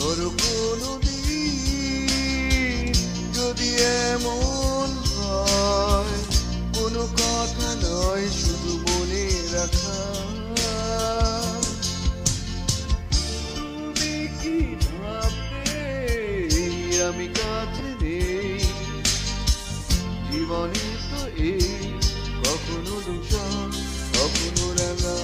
ধরো কোনোদিন যদি এমন হয়, কোনো কথা নয় শুধু মনে রাখা, তুমি কি ভাবতে আমি কাছে নেই? জীবনে তো এই কখনো দূষণ, কখনো রাঙা